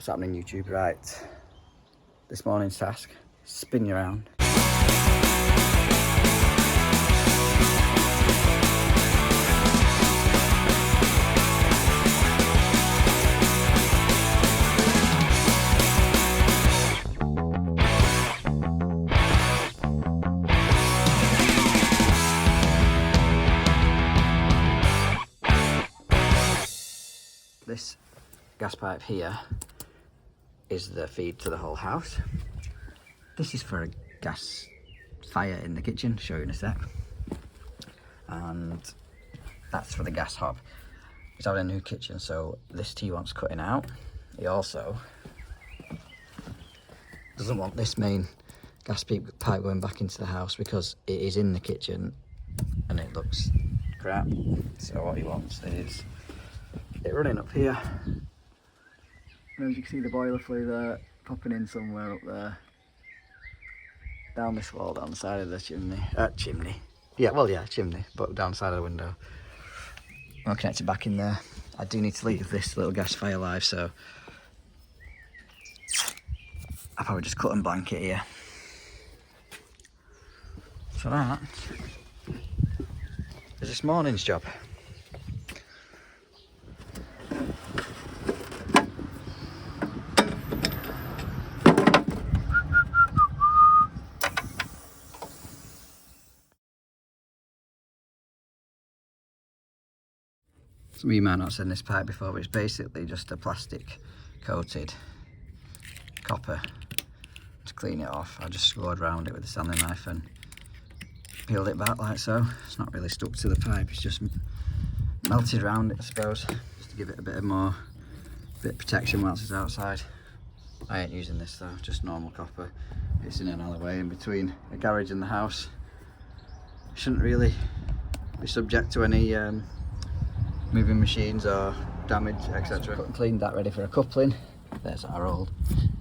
What's happening, YouTube? Right, this morning's task, spin you around. This gas pipe here is the feed to the whole house. This is for a gas fire in the kitchen, show you in a sec. And that's for the gas hob. He's having a new kitchen, so this T wants cutting out. He also doesn't want this main gas pipe going back into the house because it is in the kitchen and it looks crap. So what he wants is it running up here. And as you can see, the boiler flue there, popping in somewhere up there. Down this wall, down the side of the chimney. Chimney, but down the side of the window. I'll connect it back in there. I do need to leave this little gas fire live, so I'll probably just cut and blanket here. So that is this morning's job. Some of you might not have seen this pipe before, but it's basically just a plastic coated copper. To clean it off, I just scored around it with a sanding knife and peeled it back like so. It's not really stuck to the pipe, it's just melted around it, I suppose, just to give it a bit of protection whilst it's outside. I ain't using this though, just normal copper. It's in an alleyway in between the garage and the house. Shouldn't really be subject to any moving machines or damage, etc. Cleaned that, ready for a coupling. There's our old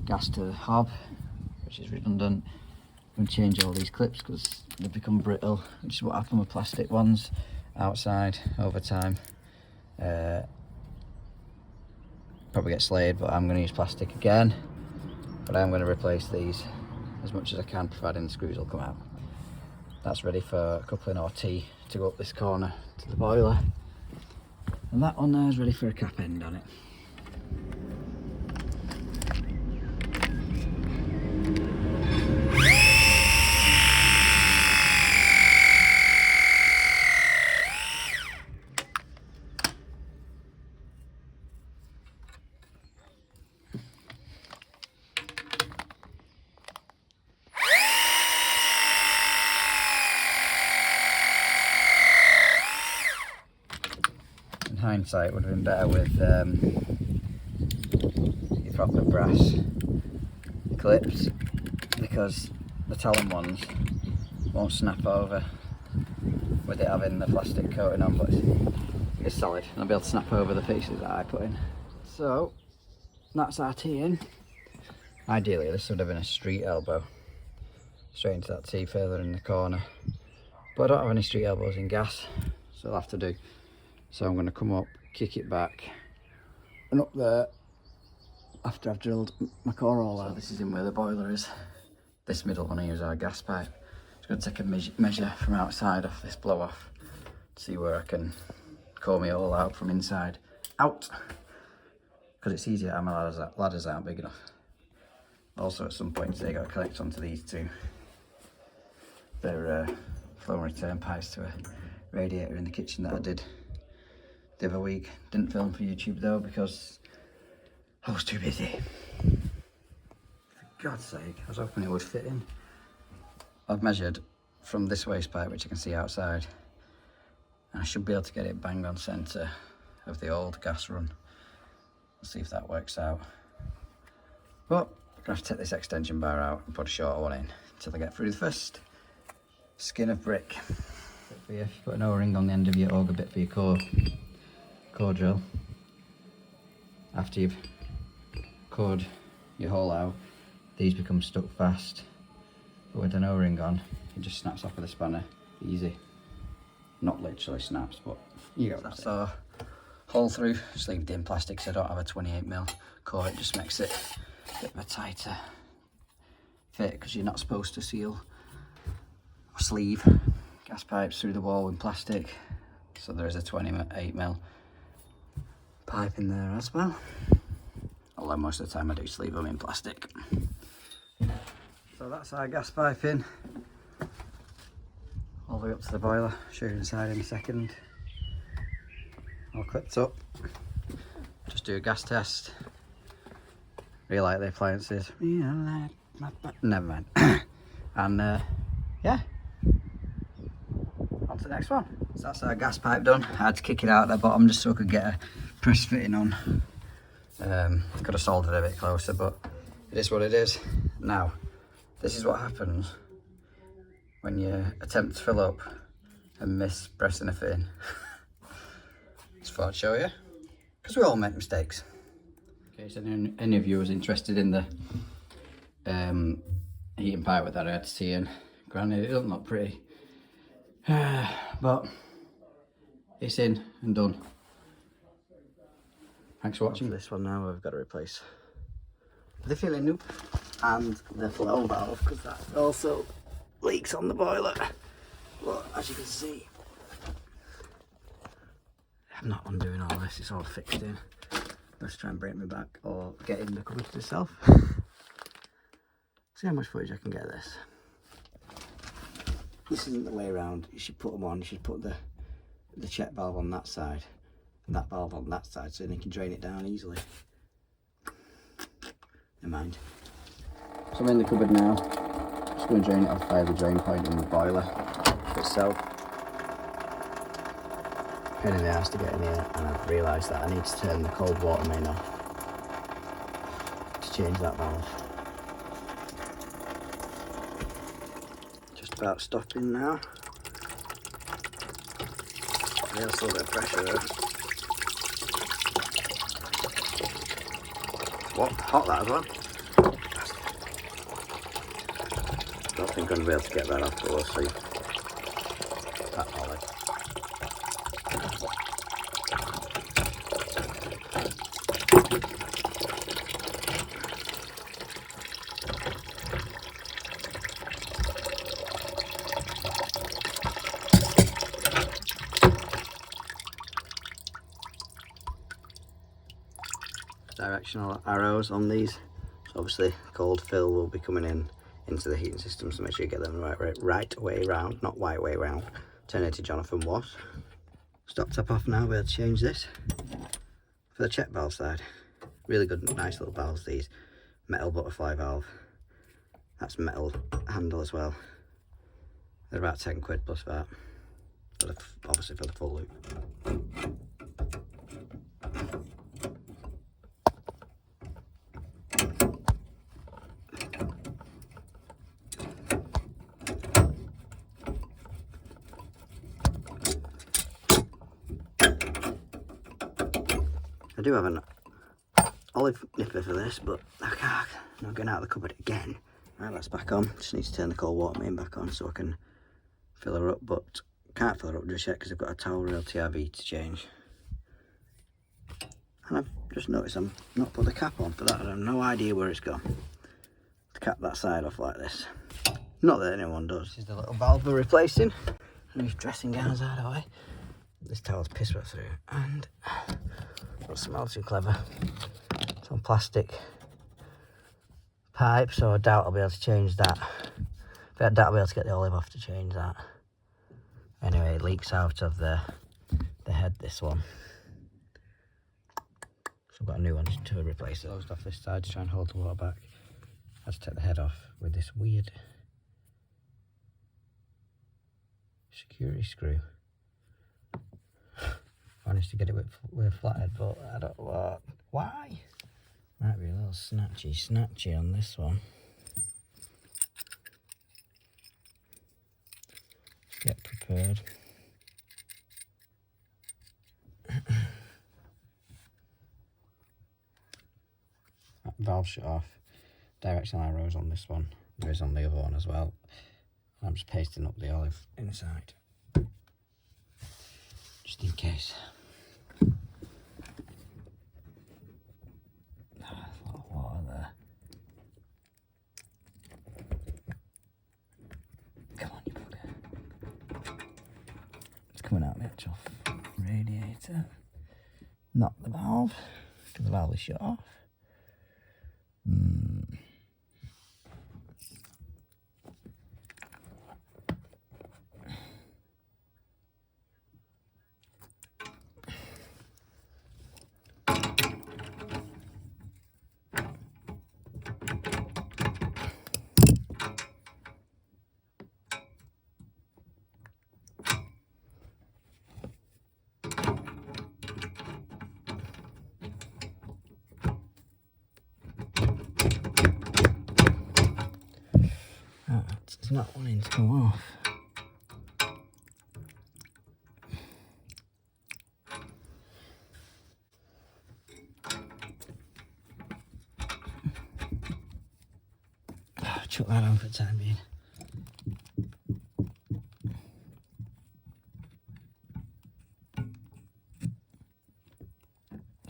gas to the hob, which is redundant. I'm going to change all these clips because they've become brittle, which is what happened with plastic ones outside over time. Probably get slayed, but I'm going to use plastic again. But I am going to replace these as much as I can, providing the screws will come out. That's ready for coupling or T to go up this corner to the boiler. And that one there is ready for a cap end on it. Hindsight would have been better with your proper brass clips, because the Talon ones won't snap over with it having the plastic coating on, but it's solid and I'll be able to snap over the pieces that I put in. So that's our T in. Ideally this would have been a street elbow straight into that T further in the corner, but I don't have any street elbows in gas, so I'll have to do. So I'm going to come up, kick it back, and up there, after I've drilled my core all out. So this is in where the boiler is. This middle one here is our gas pipe. Just going to take a measure from outside off this blow off, to see where I can core me all out from inside out. Because it's easier, and my ladders aren't big enough. Also at some point today, I've got to connect onto these two. They're flow and return pipes to a radiator in the kitchen that I did the other week. Didn't film for YouTube though because I was too busy. For God's sake, I was hoping it would fit in. I've measured from this waste pipe, which I can see outside, and I should be able to get it bang on centre of the old gas run. We'll see if that works out. But I'm gonna have to take this extension bar out and put a shorter one in until I get through the first skin of brick. You put an O-ring on the end of your auger bit for your core drill. After you've cored your hole out, these become stuck fast. But with an O-ring on, it just snaps off with a spanner. Easy. Not literally snaps, but you get that. So hole through, sleeved in plastic, so I don't have a 28mm core. It just makes it a bit of a tighter fit, because you're not supposed to seal or sleeve gas pipes through the wall with plastic. So there is a 28mm pipe in there as well, although most of the time I do sleeve them in plastic. So that's our gas pipe in, all the way up to the boiler. Show you inside in a second. All clipped up. Just do a gas test. Really like the appliances. Never mind. And yeah, on to the next one. So that's our gas pipe done. I had to kick it out at the bottom just so I could get a press fitting on. Could have soldered it a bit closer, but it is what it is. Now, this is what happens when you attempt to fill up and miss pressing a fin. Just thought I'd show you, because we all make mistakes. Okay, so any of you was interested in the heating pipe with that I had to see in. Granted, it doesn't look pretty, but it's in and done. Thanks for watching. This one now I've got to replace the filling loop and the flow valve, because that also leaks on the boiler. But as you can see, I'm not undoing all this, it's all fixed in. Let's try and break me back or get in the cupboard itself. See how much footage I can get of this. This isn't the way around. You should put them on, you should put the check valve on that side and that valve on that side, so then you can drain it down easily. Never mind. So I'm in the cupboard now. Just going to drain it off by the drain point in the boiler itself. Pain in the ass to get in here, and I've realised that I need to turn the cold water main off to change that valve. Just about stopping now. There's still a bit of pressure there. What? Hot that as well? Don't think I'm going to be able to get that off, but we'll see. That ollie. Directional arrows on these, so obviously cold fill will be coming in into the heating system, so make sure you get them the right way round, not white way round. 1080 Jonathan was. Stop tap off now. We'll change this for the check valve side. Really good, nice little valves these. Metal butterfly valve. That's metal handle as well. They're about 10 quid plus that. For the, obviously for the full loop. I do have an olive nipper for this, but I can't. I'm not getting out of the cupboard again. Right, that's back on. Just need to turn the cold water main back on so I can fill her up, but can't fill her up just yet because I've got a towel rail TRV to change. And I've just noticed I'm not put the cap on for that. I have no idea where it's gone. To cap that side off like this. Not that anyone does. This is the little valve we're replacing. And these dressing gowns out of the way. This towel's piss wet through, and don't smell too clever. It's on plastic pipe, so I doubt I'll be able to change that. I doubt I'll be able to get the olive off to change that. Anyway, it leaks out of the head, this one. So I've got a new one to replace it. Closed off this side to try and hold the water back. I had to take the head off with this weird security screw. Managed to get it with a flathead, but I don't know why. Might be a little snatchy on this one. Get prepared. That valve shut off. Directional arrows on this one. There is on the other one as well. I'm just pasting up the olive inside, just in case. coming out of the actual radiator. Not the valve, because the valve is shut off. It's not wanting to come off. Oh, chuck that on for the time being.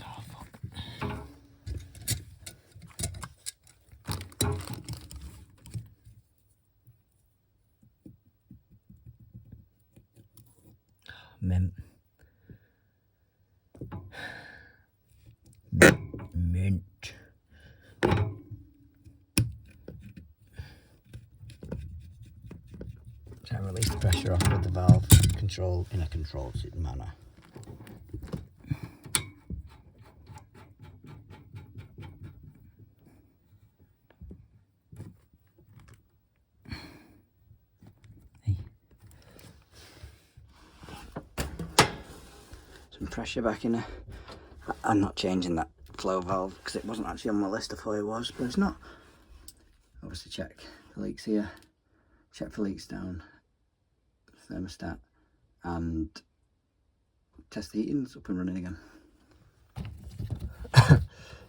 Oh, fuck. Mint. Try and release the pressure off with the valve control in a controlled manner. Some pressure back in there. I'm not changing that flow valve because it wasn't actually on my list. I thought it was, but it's not. Obviously check the leaks here, check for leaks down thermostat, and test the heating's up and running again.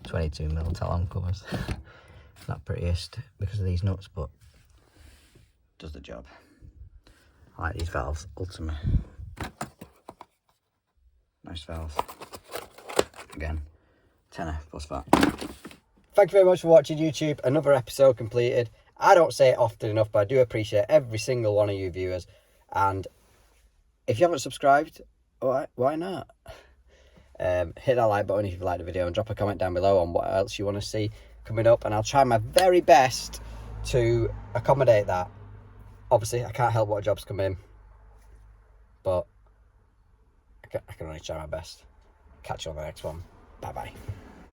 22mm talon covers. Not prettiest because of these nuts, but does the job. I like these valves, Ultima. Nice valve. Again, tenner plus that. Thank you very much for watching, YouTube. Another episode completed. I don't say it often enough, but I do appreciate every single one of you viewers. And if you haven't subscribed, why not? Hit that like button if you liked the video and drop a comment down below on what else you want to see coming up. And I'll try my very best to accommodate that. Obviously, I can't help what jobs come in, but I can only try my best. Catch you on the next one. Bye-bye.